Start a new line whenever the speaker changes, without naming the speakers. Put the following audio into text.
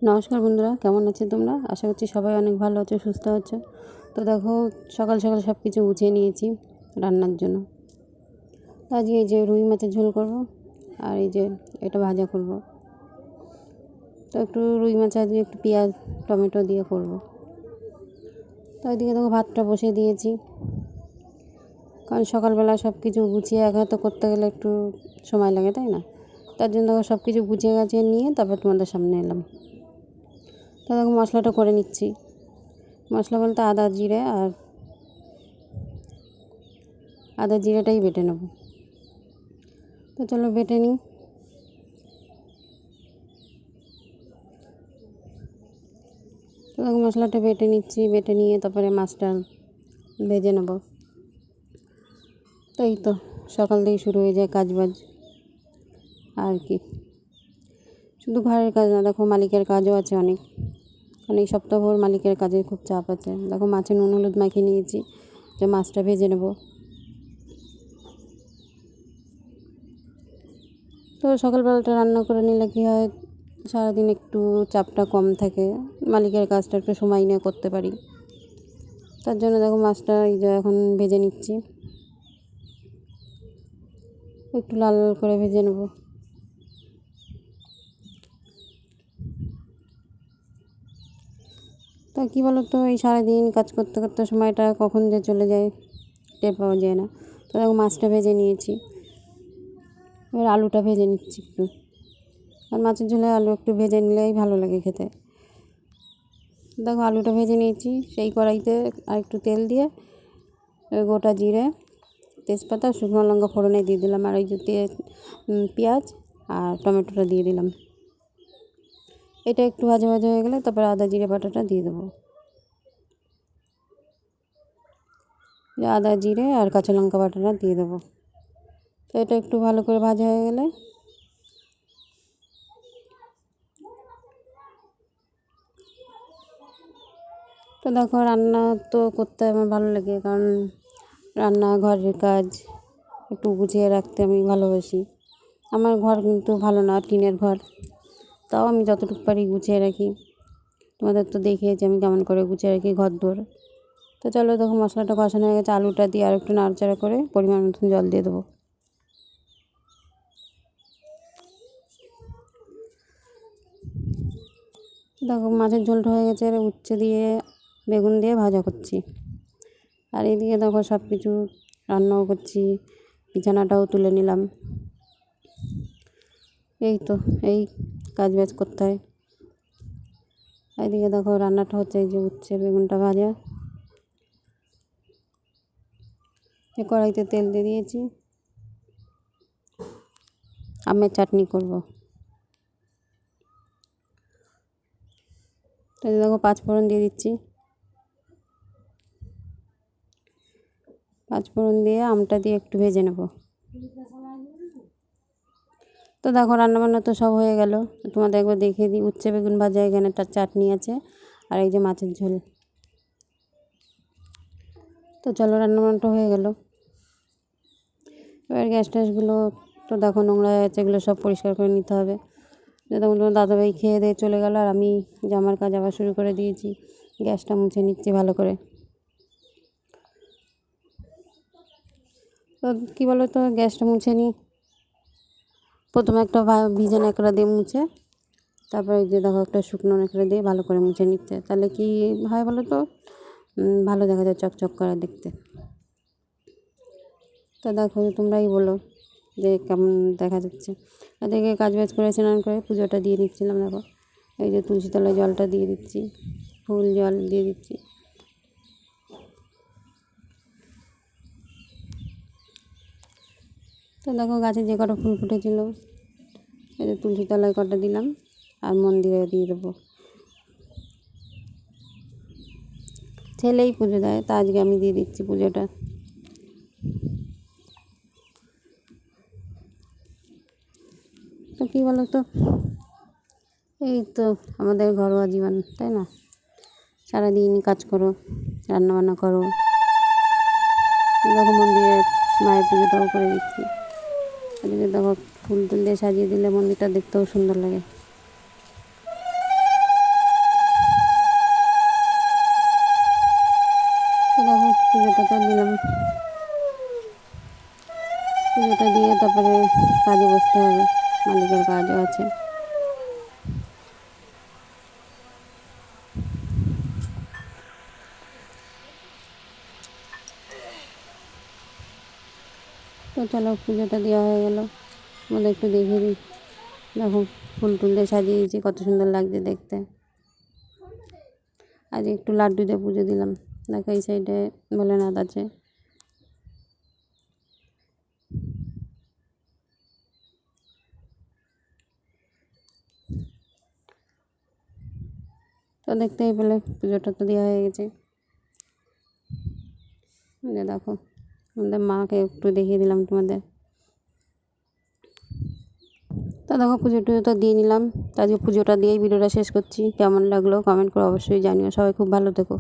নমস্কার বন্ধুরা, কেমন আছো তোমরা? আশা করছি সবাই অনেক ভালো আছো, সুস্থ আছো। তো দেখো, সকাল সকাল সব কিছু গুছিয়ে নিয়েছি রান্নার জন্য। তো আজকে এই যে রুই মাছের ঝোল করব, আর এই যে এটা ভাজা করব। তো একটু রুই মাছ আজকে একটু পেঁয়াজ টমেটো দিয়ে করব। তো ওইদিকে দেখো ভাতটা বসিয়ে দিয়েছি, কারণ সকালবেলা সব কিছু গুছিয়ে এক হাতে করতে গেলে একটু সময় লাগে, তাই না? তার জন্য দেখো সব কিছু গুছিয়ে গাছিয়ে নিয়ে তারপর তোমাদের সামনে এলাম। তো দেখো মশলাটা করে নিচ্ছি। মশলা বলতে আদা জিরে আর আদা জিরেটাই বেটে নেব। তো চলো বেটে নিই। তো দেখো মশলাটা বেটে নিচ্ছি, বেটে নিয়ে তারপরে মাছটা ভেজে নেব। তো এই তো সকাল থেকে শুরু হয়ে যায় কাজবাজ, আর কি। শুধু ঘরের কাজ না, দেখো মালিকের কাজও আছে অনেক। এই সপ্তাহভর মালিকের কাজে খুব চাপ আছে। দেখো মাছে নুন হলুদ মাখিয়ে নিয়েছি, যে মাছটা ভেজে নেব। তো সকালবেলাটা রান্না করে নিলে কী হয়, সারাদিন একটু চাপটা কম থাকে, মালিকের কাজটা একটু সময় নিয়ে করতে পারি। তার জন্য দেখো মাছটা এই যে এখন ভেজে নিচ্ছি, একটু লাল লাল করে ভেজে নেব। তো কী বলো তো, এই সারাদিন কাজ করতে করতে সময়টা কখন যে চলে যায় টের পাওয়া যায় না। তো দেখো মাছটা ভেজে নিয়েছি, এবার আলুটা ভেজে নিচ্ছি একটু। আর মাছের ঝোলে আলু একটু ভেজে নিলেই ভালো লাগে খেতে। দেখো আলুটা ভেজে নিয়েছি, সেই কড়াইতে আর একটু তেল দিয়ে গোটা জিরে তেজপাতা শুকনো লঙ্কা ফোড়নে দিয়ে দিলাম, আর ওই যে পেঁয়াজ আর টমেটোটা দিয়ে দিলাম। এটা একটু ভাজা ভাজা হয়ে গেলে তারপর আদা জিরে বাটাটা দিয়ে দেবো। আদা জিরে আর কাঁচা লঙ্কা বাটাটা দিয়ে দেবো। তো এটা একটু ভালো করে ভাজা হয়ে গেলে তো দেখো রান্না তো করতে আমার ভালো লাগে, কারণ রান্না ঘরের কাজ একটু গুছিয়ে রাখতে আমি ভালোবাসি। আমার ঘর কিন্তু ভালো না, টিনের ঘর, তাও আমি যতটুকু পারি গুছিয়ে রাখি। তোমাদের তো দেখিয়েছি আমি কেমন করে গুছিয়ে রাখি ঘর দোর। তো চলো দেখো মশলাটা কষানো হয়ে গেছে, আলুটা দিয়ে আর একটু নাড়াচাড়া করে পরিমাণ মতন জল দিয়ে দেবো। দেখো মাছের ঝোলটা হয়ে গেছে, উচ্ছে দিয়ে বেগুন দিয়ে ভাজা করছি। আর এইদিকে দেখো সব কিছু রান্নাও করছি, বিছানাটাও তুলে নিলাম। এই তো এই কাজ বাজ করতে হয়। এইদিকে দেখো রান্নাটা হচ্ছে, এই যে উচ্ছে বেগুনটা ভাজা। এই কড়াইতে তেল দিয়ে দিয়েছি, আমের চাটনি করব। তো দেখো পাঁচফোড়ন দিয়ে দিচ্ছি, পাঁচফোড়ন দিয়ে আমটা দিয়ে একটু ভেজে নেব। তো দেখো রান্নাবান্না তো সব হয়ে গেল, তোমাদের একবার দেখিয়ে দিই। উচ্ছে বেগুন ভাজা, এখানে একটা চাটনি আছে, আর এই যে মাছের ঝোল। তো চলো রান্নাবান্নাটা হয়ে গেল। এবার গ্যাস ট্যাসগুলো তো দেখো নোংরা হয়ে আছে, এগুলো সব পরিষ্কার করে নিতে হবে। তখন তোমার দাদাভাই খেয়ে দিয়ে চলে গেল, আর আমি জামার কাজ আবার শুরু করে দিয়েছি। গ্যাসটা মুছে নিচ্ছি ভালো করে। তো কী বলো তো, গ্যাসটা মুছে নিই। প্রথমে একটা ভিজে ন্যাকড়া দিয়ে মুছে, তারপরে যে দেখো একটা শুকনো ন্যাকড়া দিয়ে ভালো করে মুছে নিচ্ছে, তাহলে কি হয় বলো তো, ভালো দেখা যায়, চকচক করে দেখতে। তো দেখো তোমরাই বলো যে কেমন দেখা যাচ্ছে। এদিকে কাজ বাজ করে স্নান করে পুজোটা দিয়ে দিচ্ছিলাম। দেখো এই যে তুলসী তলায় জলটা দিয়ে দিচ্ছি, ফুল জল দিয়ে দিচ্ছি। তো দেখো গাছে যে কটা ফুল ফুটেছিল, এই যে তুলসী তলায় কটা দিলাম, আর মন্দিরে দিয়ে দেবো। ছেলেই পুজো দেয়, তা আজকে আমি দিয়ে দিচ্ছি পুজোটা। তো কী বলো তো, এই তো আমাদের ঘরোয়া জীবন, তাই না? সারাদিন কাজ করো, রান্নাবান্না করো। দেখো মন্দিরে মায়ের পুজোটাও করে দিচ্ছি। এদিকে দেখো ফুল টুল দিয়ে সাজিয়ে দিলে মন্দিরটা দেখতেও সুন্দর লাগে। কাজে বসতে হবে, মালিকের কাজও আছে। তো চলো, পুজোটা দেওয়া হয়ে গেল, আমাদের একটু দেখিয়ে দিই। দেখো ফুল টুল দিয়ে সাজিয়েছি, কত সুন্দর লাগছে দেখতে। আজ একটু লাড্ডু দিয়ে পুজো দিলাম। দেখো এই সাইডে ভোলেনাথ আছে। তো দেখতেই পেলে পুজোটা তো দেওয়া হয়ে গেছে। দেখো আমাদের মাকে একটু দেখিয়ে দিলাম তোমাদের। তো দেখো পুজো টুজো তো দিয়ে নিলাম। তো আজকে পুজোটা দিয়েই ভিডিওটা শেষ করছি। কেমন লাগলো কমেন্ট করে অবশ্যই জানিও। সবাই খুব ভালো থেকো।